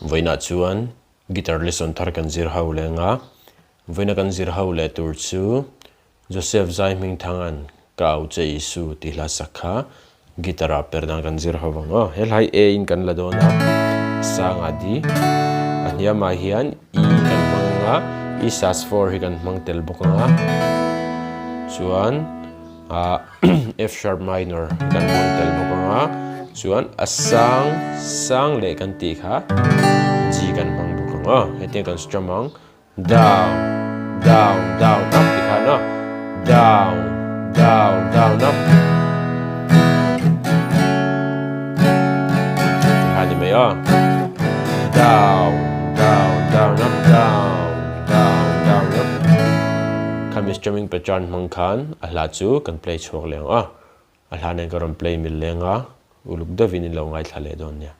Voina chuan guitar lesson thar kan zir ho lenga voina kan zir ho le tur chu Joseph Zaihmingthangan kau chei su ti hla sakha gitara perdan kan zir ho wanga helai e in kan la dona sanga di ania ma hian e kan manga e sus4 hi kan mang tel bokanga chuan F sharp minor kan mang tel bokanga chuan sang le kan ti kha G kan mang bokanga hetian kan strum down up ti kha no down up ti kha ni me ya down up kami strumming pattern mang khan ahla chu kan play chhok leng a ahla nen karon play mil lenga uluk da vinin lo ngai thale don nya